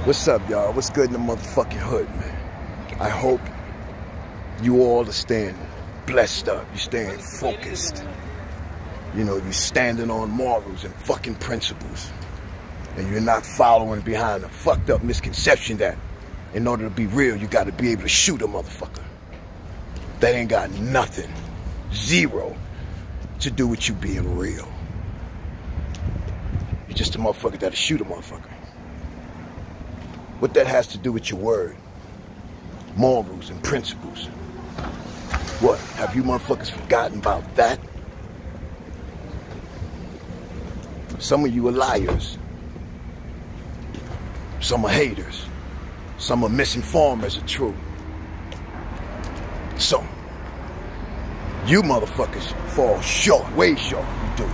What's up, y'all? What's good in the motherfucking hood, man? I hope you all are staying blessed up. You're staying focused. You know, you're standing on morals and fucking principles. And you're not following behind a fucked up misconception that in order to be real, you got to be able to shoot a motherfucker. That ain't got nothing, zero, to do with you being real. You're just a motherfucker that'll shoot a motherfucker. What that has to do with your word, morals and principles. What, have you motherfuckers forgotten about that? Some of you are liars. Some are haters. Some are misinformers of truth. So, you motherfuckers fall short, way short, you do.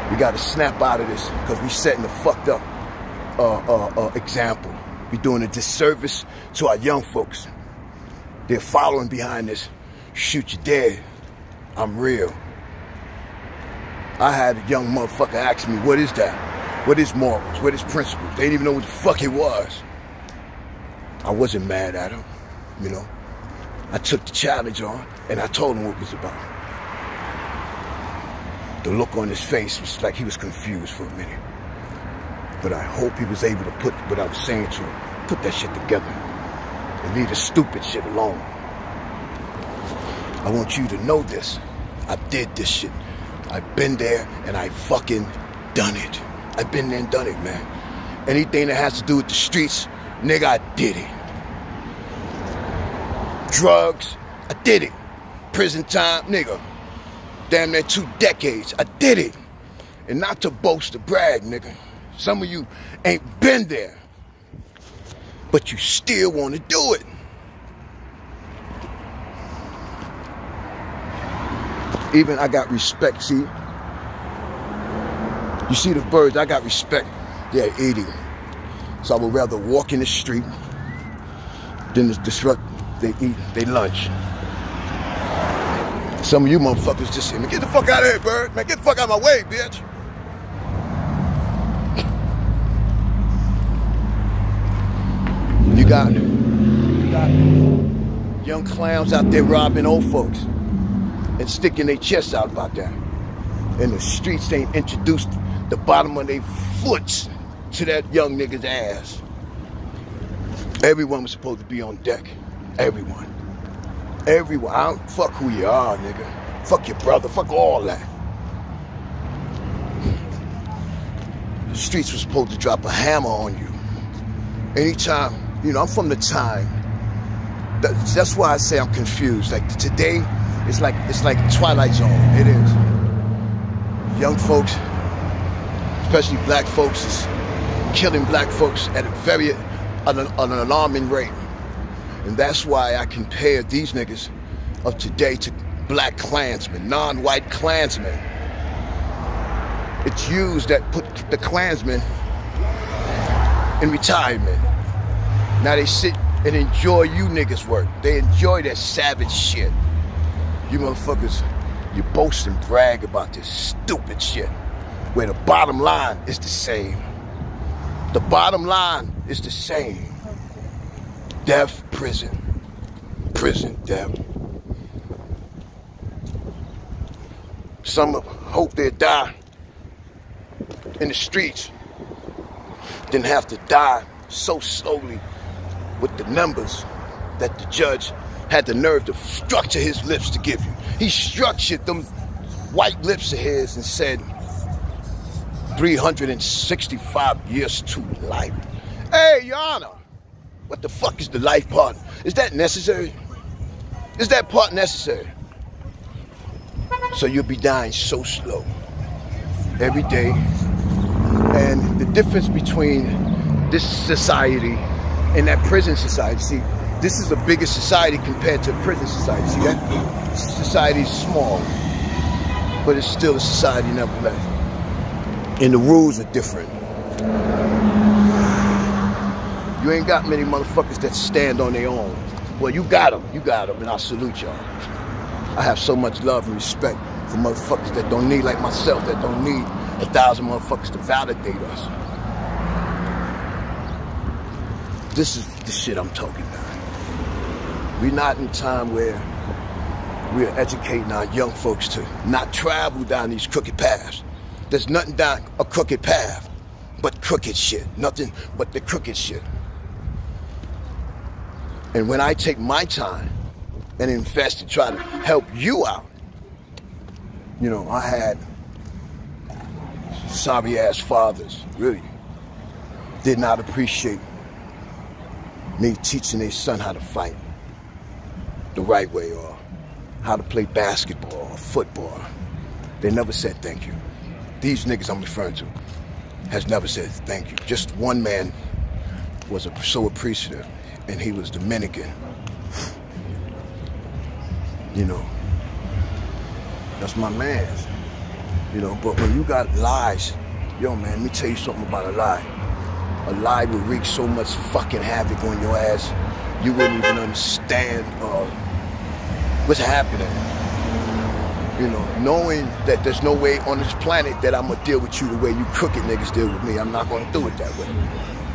We gotta snap out of this because we setting a fucked up example. We're doing a disservice to our young folks. They're following behind this, shoot you dead, I'm real. I had a young motherfucker ask me, what is that? What is morals? What is principles? They didn't even know what the fuck it was. I wasn't mad at him, you know. I took the challenge on and I told him what it was about. The look on his face was like he was confused for a minute. But I hope he was able to put what I was saying to him, put that shit together and leave the stupid shit alone. I want you to know this. I did this shit. I've been there and I fucking done it. I've been there and done it, man. Anything that has to do with the streets, nigga, I did it. Drugs, I did it. Prison time, nigga. Damn near 2 decades, I did it. And not to boast or brag, nigga. Some of you ain't been there, but you still want to do it. Even I got respect, see? You see the birds, I got respect. They're eating. So I would rather walk in the street than disrupt, they eat, they lunch. Some of you motherfuckers just say, man, get the fuck out of here, bird. Man, get the fuck out of my way, bitch. You got young clowns out there robbing old folks and sticking their chests out about that. And the streets ain't introduced the bottom of their foots to that young nigga's ass. Everyone was supposed to be on deck. Everyone. Everyone. I don't fuck who you are, nigga. Fuck your brother. Fuck all that. The streets were supposed to drop a hammer on you. Anytime, you know, I'm from the time. That's why I say I'm confused. Like today, it's like Twilight Zone. It is. Young folks, especially black folks, is killing black folks at an alarming rate. And that's why I compare these niggas of today to black Klansmen, non-white Klansmen. It's used that put the Klansmen in retirement. Now they sit and enjoy you niggas' work. They enjoy that savage shit. You motherfuckers, you boast and brag about this stupid shit, where the bottom line is the same. The bottom line is the same. Death, prison. Prison, death. Some hope they'll die in the streets. Didn't have to die so slowly with the numbers that the judge had the nerve to structure his lips to give you. He structured them white lips of his and said 365 years to life. Hey, Your Honor, what the fuck is the life part? Is that necessary? Is that part necessary? So you'll be dying so slow every day. And the difference between this society and that prison society, see, this is the biggest society compared to prison society, see that? Society is small, but it's still a society nevertheless. And the rules are different. You ain't got many motherfuckers that stand on their own. Well, you got them, and I salute y'all. I have so much love and respect for motherfuckers that don't need, like myself, that don't need 1,000 motherfuckers to validate us. This is the shit I'm talking about. We're not in time where we're educating our young folks to not travel down these crooked paths. There's nothing down a crooked path but crooked shit. Nothing but the crooked shit. And when I take my time and invest to try to help you out, you know, I had sorry ass fathers, really, did not appreciate me teaching their son how to fight the right way or how to play basketball or football. They never said thank you. These niggas I'm referring to has never said thank you. Just one man was so appreciative, and he was Dominican. You know, that's my man. You know, but when you got lies, yo man, let me tell you something about a lie. A lie will wreak so much fucking havoc on your ass, you wouldn't even understand what's happening. You know, knowing that there's no way on this planet that I'm gonna deal with you the way you crooked niggas deal with me. I'm not gonna do it that way.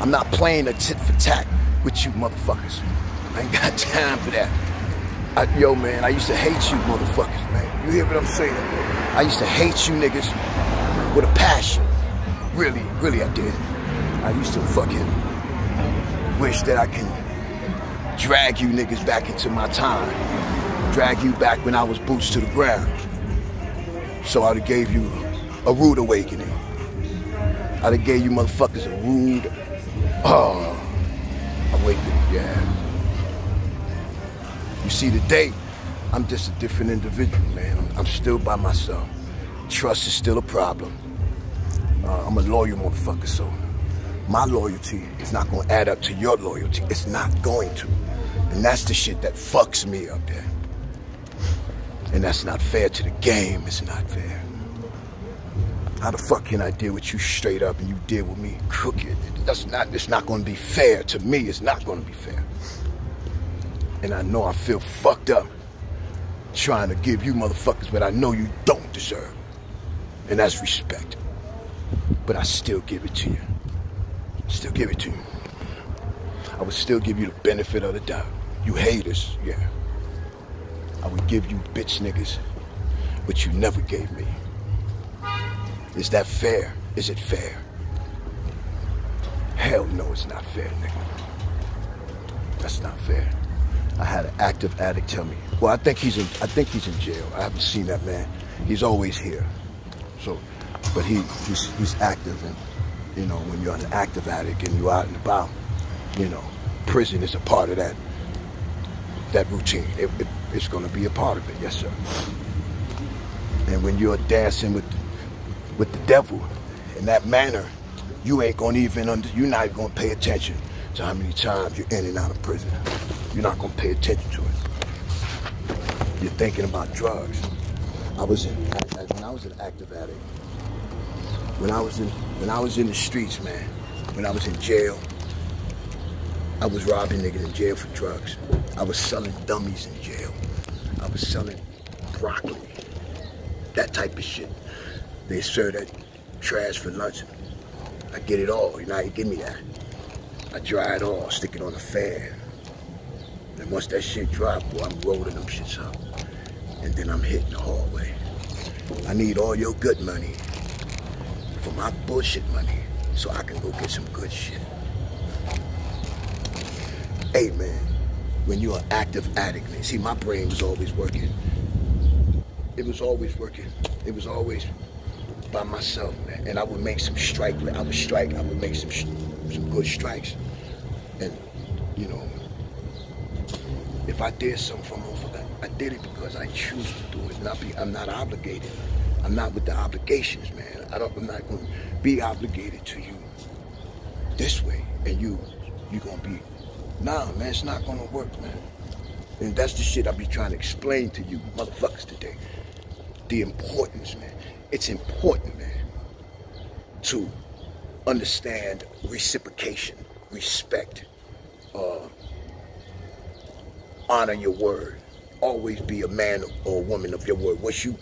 I'm not playing a tit for tat with you motherfuckers. I ain't got time for that. Yo man, I used to hate you motherfuckers, man. You hear what I'm saying? I used to hate you niggas with a passion. Really, really I did. I used to fucking wish that I can drag you niggas back into my time. Drag you back when I was boots to the ground. So I'd have gave you a rude awakening. I'd have gave you motherfuckers a rude awakening, yeah. You see, today, I'm just a different individual, man. I'm still by myself. Trust is still a problem. I'm a loyal motherfucker, so my loyalty is not going to add up to your loyalty. It's not going to. And that's the shit that fucks me up there. And that's not fair to the game. It's not fair. How the fuck can I deal with you straight up and you deal with me crooked? It's not going to be fair to me. It's not going to be fair. And I know I feel fucked up trying to give you motherfuckers what I know you don't deserve. And that's respect. But I still give it to you. Still give it to you. I would still give you the benefit of the doubt. You haters, yeah. I would give you bitch niggas what you never gave me. Is that fair? Is it fair? Hell no, it's not fair, nigga. That's not fair. I had an active addict tell me. Well, I think he's in jail. I haven't seen that man. He's always here. So, but he's active, and you know, when you're an active addict and you're out and about, you know, prison is a part of that routine. It's going to be a part of it, yes sir. And when you're dancing with the devil in that manner, you ain't going to even you're not going to pay attention to how many times you're in and out of prison. You're not going to pay attention to it. You're thinking about drugs. When I was an active addict, when I was in the streets, man, when I was in jail, I was robbing niggas in jail for drugs. I was selling dummies in jail. I was selling broccoli, that type of shit. They serve that trash for lunch. I get it all, you know how you give me that. I dry it all, stick it on a fan. And once that shit drop, boy, I'm rolling them shits up. And then I'm hitting the hallway. I need all your good money for my bullshit money so I can go get some good shit. Hey man, when you're an active addict, man, see my brain was always working. It was always working. It was always by myself, man. And I would make some I would make some good strikes. And, you know, if I did something for a motherfucker, I did it because I choose to do it. I'm not obligated. I'm not with the obligations, man. I'm not going to be obligated to you this way. And you're going to be, nah, man, it's not going to work, man. And that's the shit I be trying to explain to you motherfuckers today. The importance, man. It's important, man, to understand reciprocation, respect, honor your word. Always be a man or a woman of your word. Once you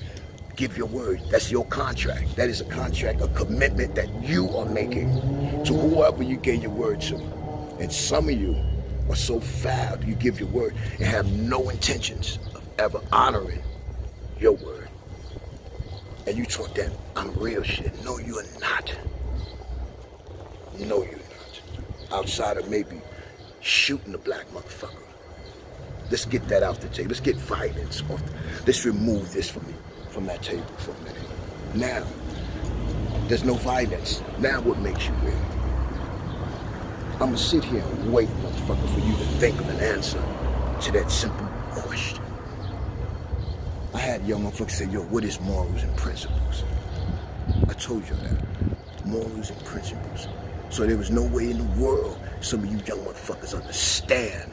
give your word, that's your contract. That is a contract, a commitment that you are making to whoever you gave your word to. And some of you are so foul, you give your word and have no intentions of ever honoring your word. And you thought that I'm real shit. No, you're not. No, you're not. Outside of maybe shooting a black motherfucker. Let's get that off the table. Let's get violence off. Let's remove this from that table for a minute. Now, there's no violence. Now what makes you real? I'm gonna sit here and wait, motherfucker, for you to think of an answer to that simple question. I had young motherfuckers say, yo, what is morals and principles? I told you that. Morals and principles. So there was no way in the world some of you young motherfuckers understand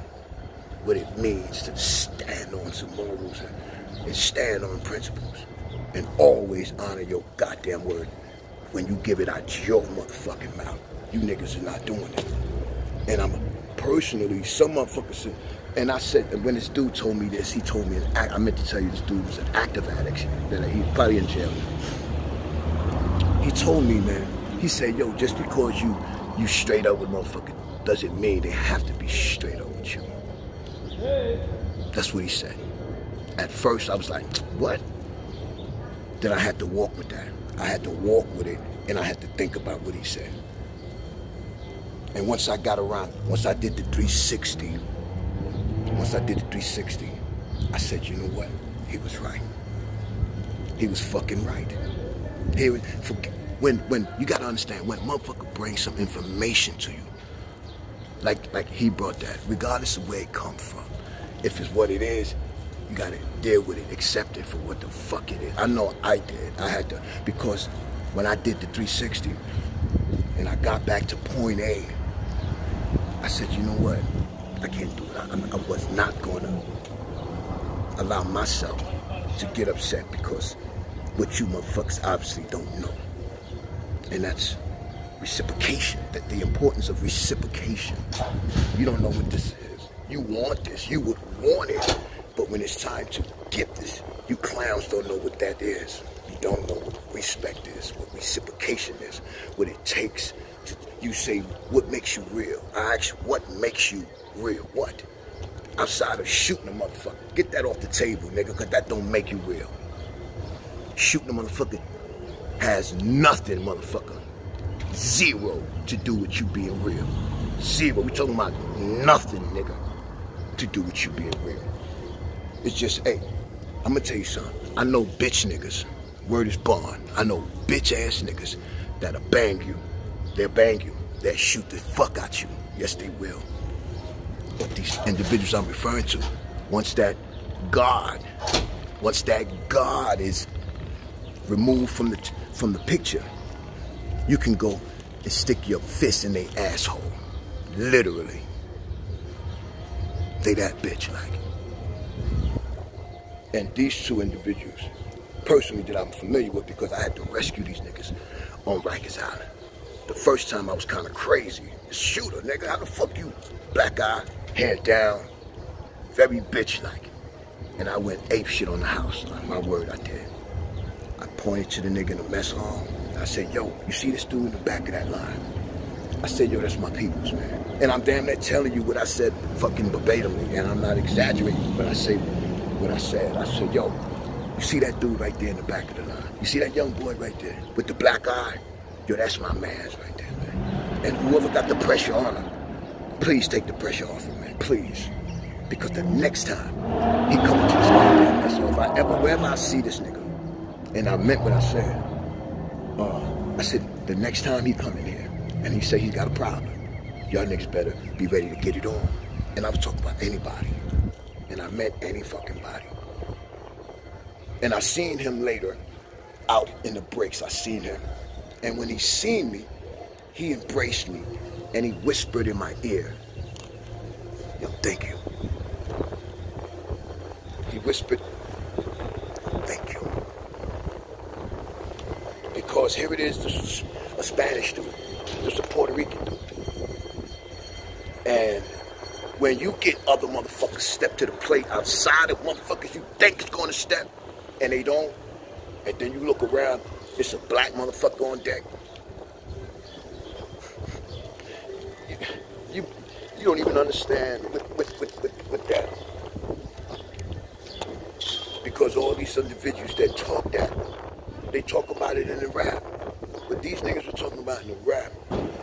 what it means to stand on some morals and stand on principles. And always honor your goddamn word when you give it out your motherfucking mouth. You niggas are not doing it. And I'm personally, some motherfuckers said, and I said, and when this dude told me this, he told me, I meant to tell you this dude was an active addict, that he's probably in jail. He told me, man, he said, yo, just because you straight up with motherfucker doesn't mean they have to be straight up with you. That's what he said. At first, I was like, what? Then I had to walk with that. I had to walk with it, and I had to think about what he said. And once I got around, once I did the 360, I said, you know what? He was right. He was fucking right. When you gotta understand, when a motherfucker brings some information to you, like he brought that, regardless of where it comes from, if it's what it is, you gotta deal with it, accept it for what the fuck it is. I know I did. I had to, because when I did the 360 and I got back to point A, I said, you know what? I can't do it. I was not gonna allow myself to get upset because what you motherfuckers obviously don't know. And that's reciprocation, that the importance of reciprocation. You don't know what this is. You want this, you would want it. But when it's time to get this, you clowns don't know what that is. You don't know what respect is, what reciprocation is, what it takes to, you say, what makes you real? I ask you, what makes you real? What? Outside of shooting a motherfucker. Get that off the table, nigga, because that don't make you real. Shooting a motherfucker has nothing, motherfucker. Zero to do with you being real. Zero. We talking about nothing, nigga, to do with you being real. It's just, hey, I'm gonna tell you something. I know bitch niggas, word is bond. I know bitch ass niggas that'll bang you. They'll bang you. They'll shoot the fuck out you. Yes, they will. But these individuals I'm referring to, once that God is removed from the picture, you can go and stick your fist in their asshole. Literally. They that bitch like. And these two individuals, personally, that I'm familiar with because I had to rescue these niggas on Rikers Island. The first time I was kind of crazy. Shooter, nigga, how the fuck you? Black eye, head down, very bitch-like. And I went ape shit on the house. My word, I did. I pointed to the nigga in the mess hall. I said, yo, you see this dude in the back of that line? I said, yo, that's my peoples, man. And I'm damn near telling you what I said fucking verbatimly, and I'm not exaggerating, but I say what I said. I said, yo, you see that dude right there in the back of the line? You see that young boy right there with the black eye? Yo, that's my man's right there, man. And whoever got the pressure on him, please take the pressure off him, man, please. Because the next time he come into this goddamn mess, so wherever I see this nigga, and I meant what I said the next time he come in here, and he say he's got a problem, y'all niggas better be ready to get it on. And I was talking about anybody. And I meant any fucking body. And I seen him later out in the breaks. I seen him. And when he seen me, he embraced me and he whispered in my ear, yo, thank you. He whispered, thank you. Because here it is, this a Spanish dude, this a Puerto Rican dude. And when you get other motherfuckers step to the plate outside of motherfuckers you think is gonna step, and they don't, and then you look around, it's a black motherfucker on deck. You don't even understand with that. Because all these individuals that talk that, they talk about it in the rap. But these niggas were talking about in the rap.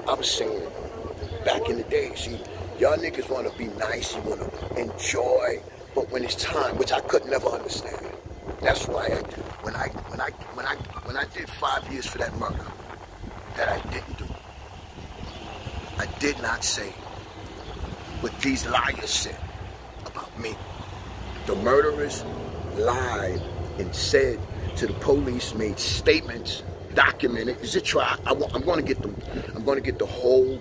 I was saying back in the day, see, y'all niggas want to be nice, you want to enjoy, but when it's time, which I could never understand. That's why when I did 5 years for that murder, that I didn't do. I did not say what these liars said about me. The murderers lied and said to the police, made statements, documented. It's a trial. I'm going to get them. I'm going to get the whole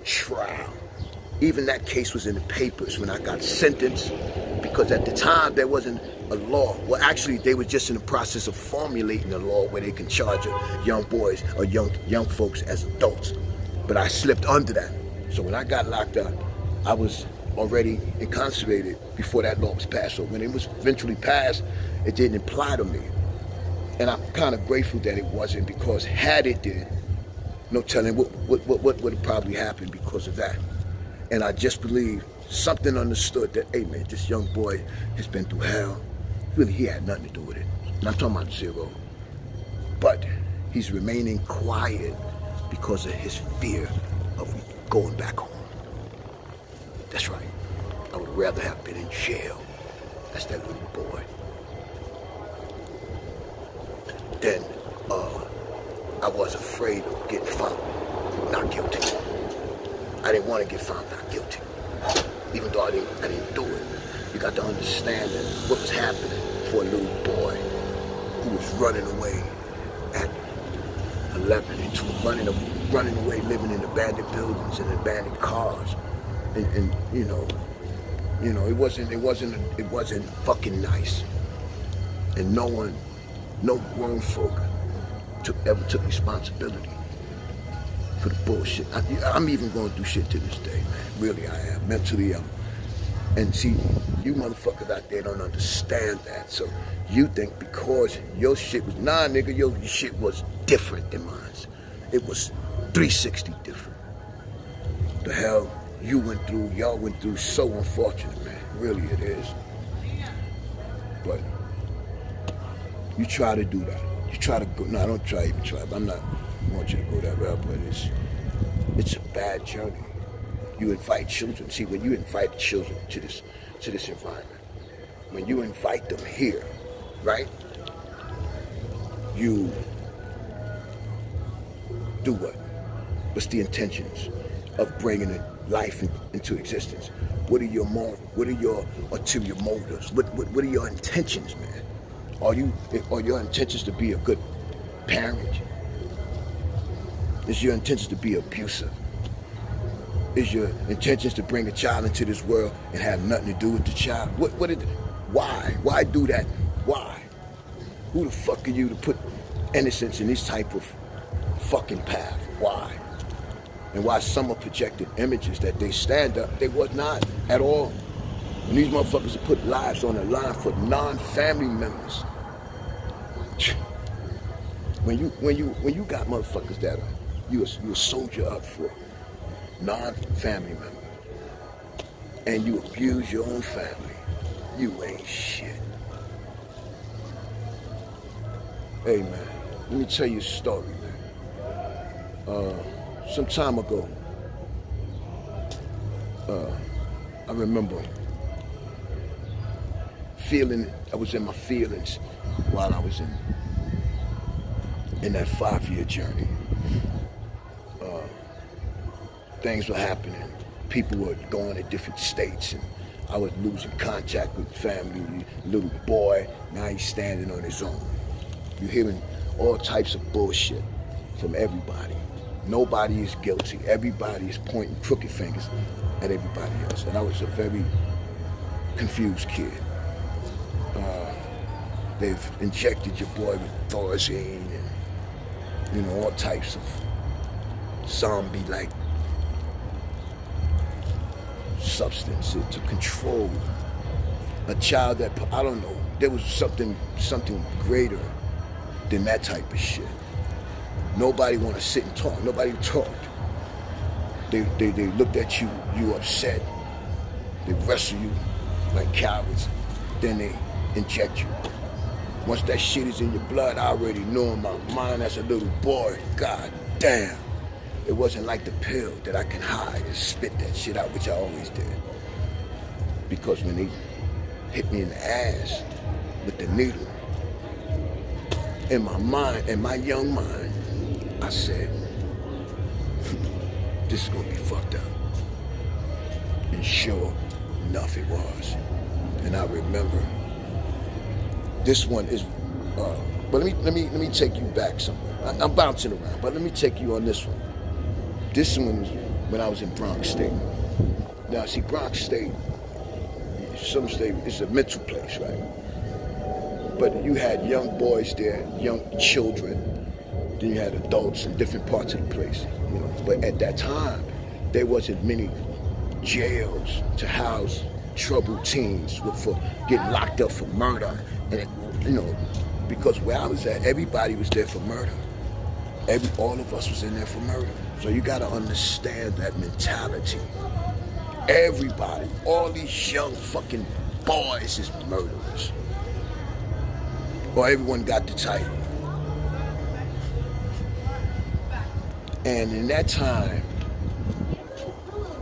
trial. Even that case was in the papers when I got sentenced, because at the time there wasn't a law. Well, actually, they were just in the process of formulating a law where they can charge young boys or young folks as adults. But I slipped under that. So when I got locked up, I was already incarcerated before that law was passed. So when it was eventually passed, it didn't apply to me. And I'm kind of grateful that it wasn't, because had it did, no telling what would have probably happened because of that. And I just believe something understood that, hey man, this young boy has been through hell. Really, he had nothing to do with it. And I'm talking about Zero. But he's remaining quiet because of his fear of going back home. That's right. I would rather have been in jail as that little boy than I was afraid of getting found not guilty. I didn't want to get found not guilty, even though I didn't do it. You got to understand that what was happening for a little boy who was running away at 11 and 12, running away, living in abandoned buildings and abandoned cars, and you know, it wasn't fucking nice, and no grown folk ever took responsibility for the bullshit. I'm even going through shit to this day, man. Really, I am. Mentally, and see, you motherfuckers out there don't understand that. So you think because your shit was, nah, nigga, your shit was different than mine. It was 360 different. The hell you went through, y'all went through, so unfortunate, man. Really, it is. But you try to do that. You try to go, no, I don't even try, but I want you to go that route, but it's a bad journey. You invite children. See, when you invite children to this environment, when you invite them here, right? You do what? What's the intentions of bringing life into existence? What are your morals? What are your ulterior motives? What are your intentions, man? Are your intentions to be a good parent? Is your intentions to be abusive? Is your intentions to bring a child into this world and have nothing to do with the child? Why? Why do that? Why? Who the fuck are you to put innocence in this type of fucking path? Why? And why some are projected images that they stand up, they was not at all. And these motherfuckers have put lives on the line for non-family members. When you got motherfuckers that you a soldier up for non-family member, and you abuse your own family, you ain't shit. Hey man, let me tell you a story, man. Some time ago, I remember I was in my feelings while I was in that 5-year journey. Things were happening. People were going to different states, and I was losing contact with family. Little boy, now he's standing on his own. You're hearing all types of bullshit from everybody. Nobody is guilty. Everybody is pointing crooked fingers at everybody else. And I was a very confused kid. They've injected your boy with Thorazine and, all types of zombie-like substances to control a child that, I don't know, there was something greater than that type of shit. Nobody want to sit and talk. Nobody talked. They looked at you, you upset. They wrestle you like cowards. Then they inject you. Once that shit is in your blood, I already know in my mind as a little boy, god damn. It wasn't like the pill that I can hide and spit that shit out, which I always did. Because when they hit me in the ass with the needle, in my mind, in my young mind, I said, this is gonna be fucked up. And sure enough it was. And I remember this one is but let me take you back somewhere. I'm bouncing around, but let me take you on this one. This one was when I was in Bronx State. Now see, Bronx State, some state, it's a mental place, right? But you had young boys there, young children, then you had adults in different parts of the place, you know. But at that time, there wasn't many jails to house troubled teens for getting locked up for murder. And, you know, because where I was at, everybody was there for murder. All of us was in there for murder. So you gotta understand that mentality. Everybody, all these young fucking boys is murderers. Or everyone got the title. And in that time,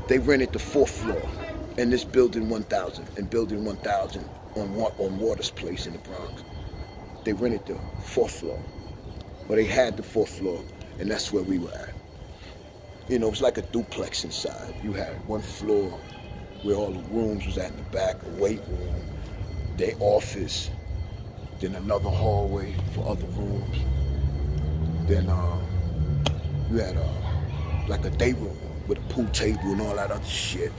they rented the 4th floor in this building 1000, and building 1000 on Waters Place in the Bronx. They rented the 4th floor. Well, they had the 4th floor, and that's where we were at. You know, it was like a duplex inside. You had one floor where all the rooms was at in the back, a weight room, their office, then another hallway for other rooms. Then you had like a day room with a pool table and all that other shit.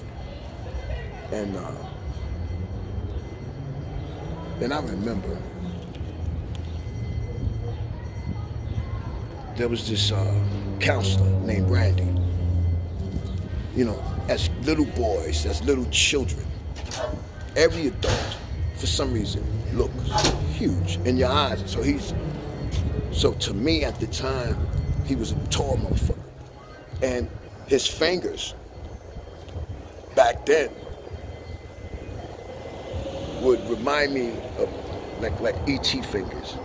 And then I remember there was this counselor named Randy. You know, as little boys, as little children, every adult, for some reason, looks huge in your eyes. So to me at the time, he was a tall motherfucker. And his fingers, back then, would remind me of like E.T. fingers.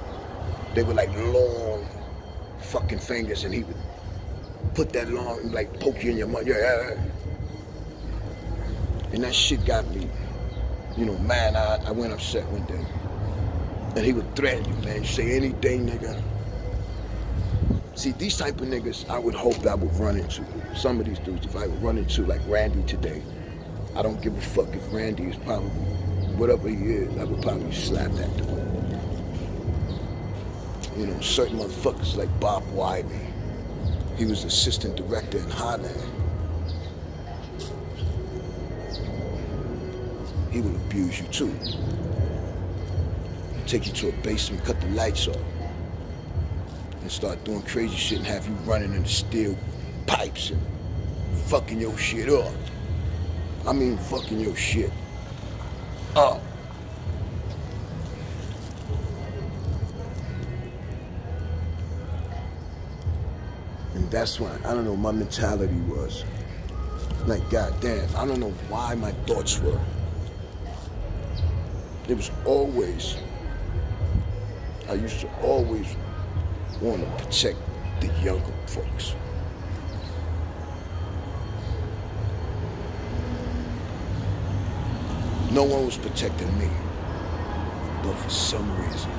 They were like long fucking fingers, and he would put that long, like poke you in your mouth. Yeah. And that shit got me, you know, mad. I went upset one day. And he would threaten you, man. You say anything, nigga. See, these type of niggas, I would hope I would run into. Some of these dudes, if I would run into, like Randy today, I don't give a fuck if Randy is probably, whatever he is, I would probably slap that dude. You know, certain motherfuckers like Bob Wiley. He was assistant director in Highland. He would abuse you too. Take you to a basement, cut the lights off, and start doing crazy shit and have you running into steel pipes and fucking your shit up. I mean fucking your shit up. And that's why, I don't know, my mentality was like, goddamn, I don't know why my thoughts were. It was always, I used to always want to protect the younger folks. No one was protecting me, but for some reason,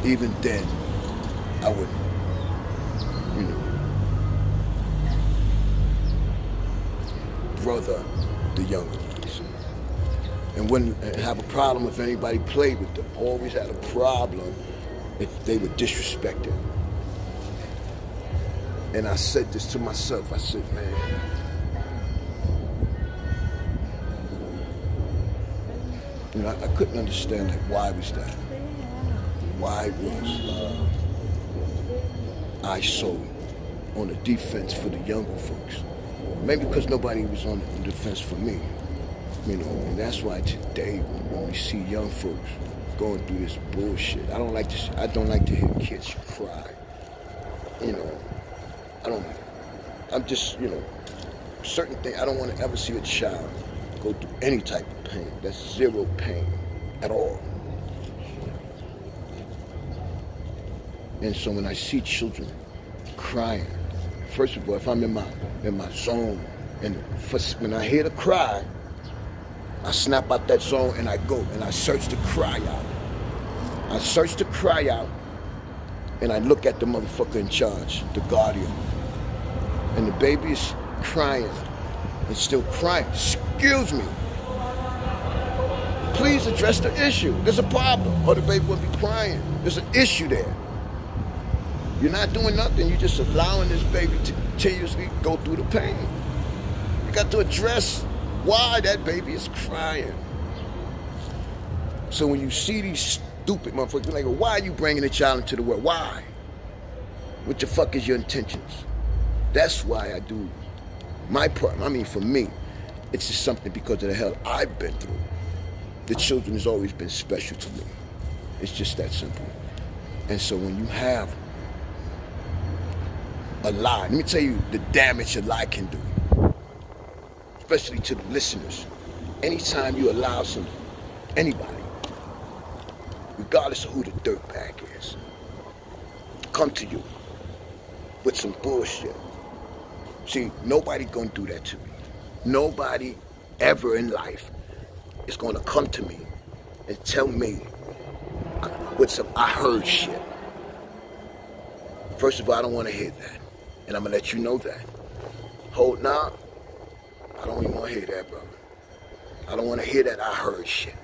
even then, I would, you know, brother the younger ones. And wouldn't have a problem if anybody played with them. Always had a problem if they were disrespected. And I said this to myself. I said, man, you know, I couldn't understand, like, why was that? Why was I so on the defense for the younger folks? Maybe because nobody was on the defense for me. You know, and that's why today, when we see young folks going through this bullshit, I don't like to hear kids cry. You know, I'm just, you know, certain things. I don't want to ever see a child go through any type of pain. That's zero pain at all. And so when I see children crying, first of all, if I'm in my zone, and when I hear the cry, I snap out that zone and I go and I search the cry out. I search the cry out and I look at the motherfucker in charge, the guardian. And the baby is crying and still crying. Excuse me. Please address the issue. There's a problem. Or the baby will be crying. There's an issue there. You're not doing nothing. You're just allowing this baby to continuously go through the pain. You got to address why that baby is crying. So when you see these stupid motherfuckers, like, why are you bringing a child into the world? Why? What the fuck is your intentions? That's why I do my part. I mean, for me, it's just something because of the hell I've been through. The children has always been special to me. It's just that simple. And so when you have a lie, let me tell you the damage a lie can do, especially to the listeners. Anytime you allow anybody, regardless of who the dirtbag is, come to you with some bullshit. See, nobody gonna do that to me. Nobody ever in life is gonna come to me and tell me with some I heard shit. First of all, I don't wanna hear that. And I'm gonna let you know that. Hold now, I don't even wanna hear that, brother. I don't wanna hear that I heard shit.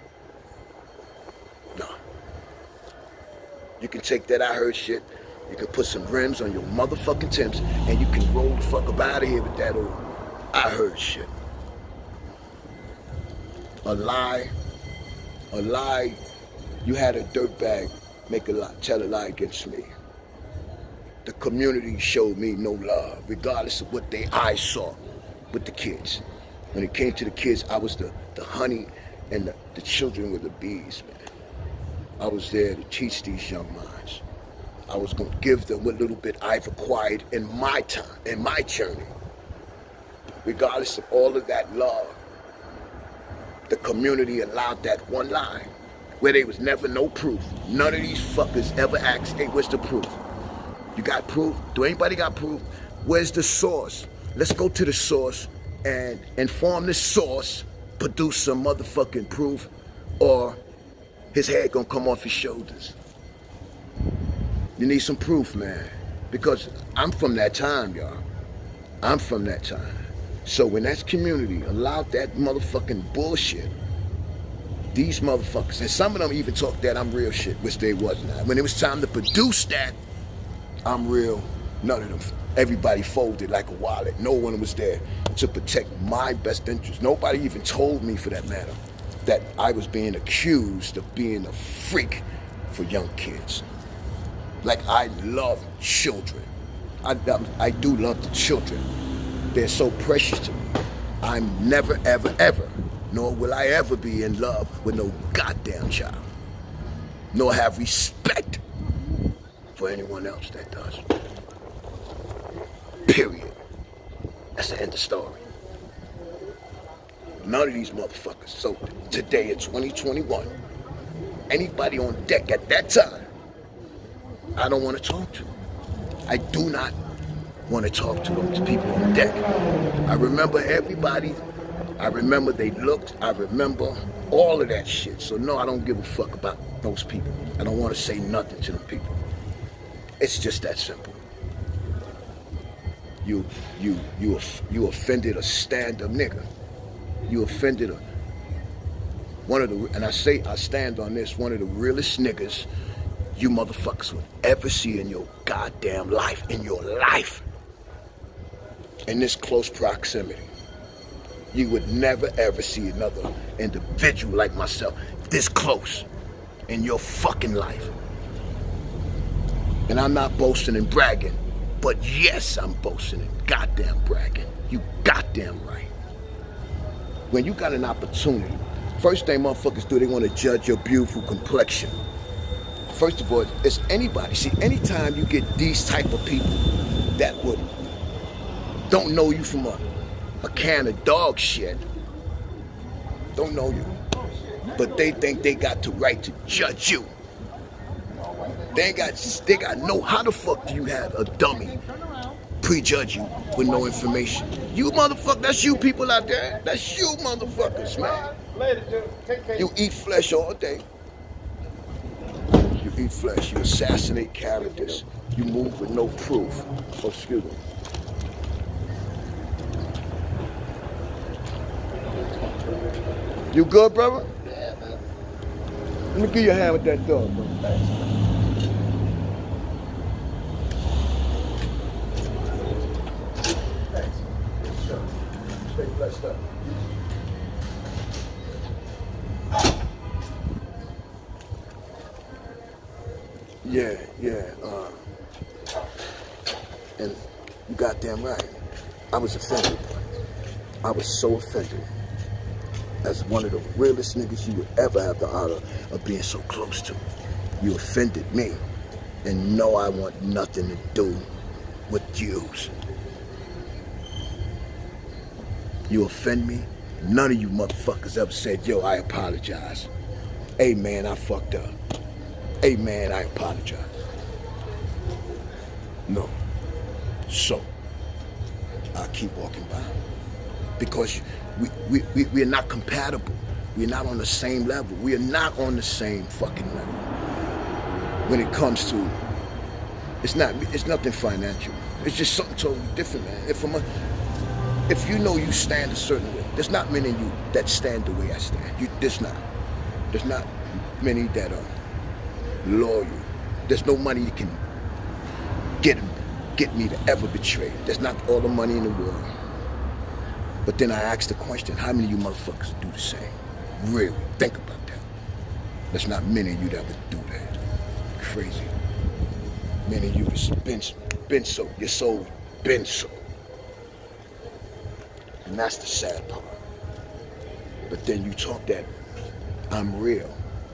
No. You can take that I heard shit, you can put some rims on your motherfucking Timbs, and you can roll the fuck up out of here with that old I heard shit. A lie, you had a dirtbag make a lie, tell a lie against me. The community showed me no love, regardless of what their eyes saw with the kids. When it came to the kids, I was the honey, and the children were the bees, man. I was there to teach these young minds. I was going to give them what little bit I've acquired in my time, in my journey. Regardless of all of that love, the community allowed that one lie, where there was never no proof. None of these fuckers ever asked, hey, where's the proof? You got proof? Do anybody got proof? Where's the source? Let's go to the source and inform the source, produce some motherfucking proof, or his head gonna come off his shoulders. You need some proof, man. Because I'm from that time, y'all. I'm from that time. So when that community allowed that motherfucking bullshit, these motherfuckers, and some of them even talk that I'm real shit, which they wasn't. When it was time to produce that, I'm real, none of them. Everybody folded like a wallet. No one was there to protect my best interest. Nobody even told me, for that matter, that I was being accused of being a freak for young kids. Like, I love children. I do love the children. They're so precious to me. I'm never, ever, ever, nor will I ever be in love with no goddamn child. Nor have respect for anyone else that does. Period. That's the end of the story. None of these motherfuckers. So today in 2021, anybody on deck at that time, I don't want to talk to. I do not want to talk to them, to people on deck. I remember everybody. I remember they looked. I remember all of that shit. So no, I don't give a fuck about those people. I don't want to say nothing to them people. It's just that simple. You offended a stand-up nigga. You offended one of the, and I stand on this, one of the realest niggas you motherfuckers would ever see in your goddamn life, in this close proximity. You would never ever see another individual like myself this close in your fucking life. And I'm not boasting and bragging, but yes, I'm boasting and goddamn bragging. You goddamn right. When you got an opportunity, first thing motherfuckers do, they want to judge your beautiful complexion. First of all, it's anybody. See, anytime you get these type of people that would Don't know you from a can of dog shit. Don't know you. But they think they got the right to judge you. They got no, how the fuck do you have a dummy prejudge you with no information? You motherfucker, that's you people out there. That's you motherfuckers, man. You eat flesh all day. You eat flesh, you assassinate characters. You move with no proof. Oh, excuse me. You good, brother? Yeah, man. Let me give you a hand with that dog, bro. Thanks. Stay blessed up. Yeah. And you goddamn right. I was offended. I was so offended. As one of the realest niggas you would ever have the honor of being so close to. You offended me. And no, I want nothing to do with Jews. You offend me? None of you motherfuckers ever said, yo, I apologize. Hey man, I fucked up. Hey man, I apologize. No. So, I keep walking by. Because we are not compatible. We're not on the same level. We are not on the same fucking level. When it comes to, it's nothing financial. It's just something totally different, man. If you know you stand a certain way, there's not many of you that stand the way I stand. There's not many that are loyal. There's no money you can get me to ever betray. There's not all the money in the world. But then I asked the question, how many of you motherfuckers do the same? Really, think about that. There's not many of you that would do that. Crazy. Many of you have been so, your soul been so. And that's the sad part. But then you talk that I'm real.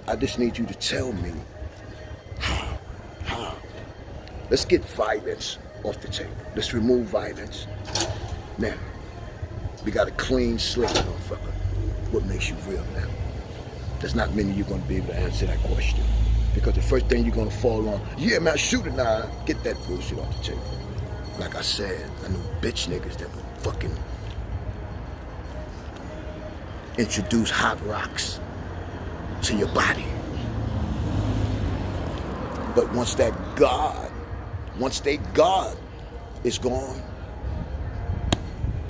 I just need you to tell me how. Let's get violence off the table. Let's remove violence. Now, we got a clean slate, motherfucker. What makes you real now? There's not many of you gonna be able to answer that question. Because the first thing you're gonna fall on, yeah man, shoot it now. Get that bullshit off the table. Like I said, I knew bitch niggas that would fucking introduce hot rocks to your body. But once that God is gone,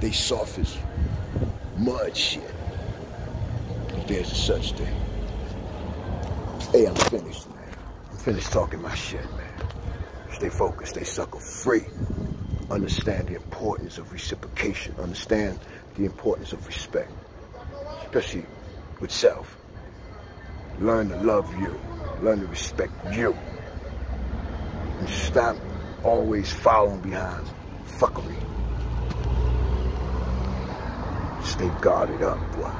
they soft as mud shit. If there's a such thing. Hey, I'm finished, man. I'm finished talking my shit, man. Stay focused, stay sucker free. Understand the importance of reciprocation. Understand the importance of respect. Especially with self. Learn to love you. Learn to respect you. And stop always following behind fuckery. Stay guarded up, boy.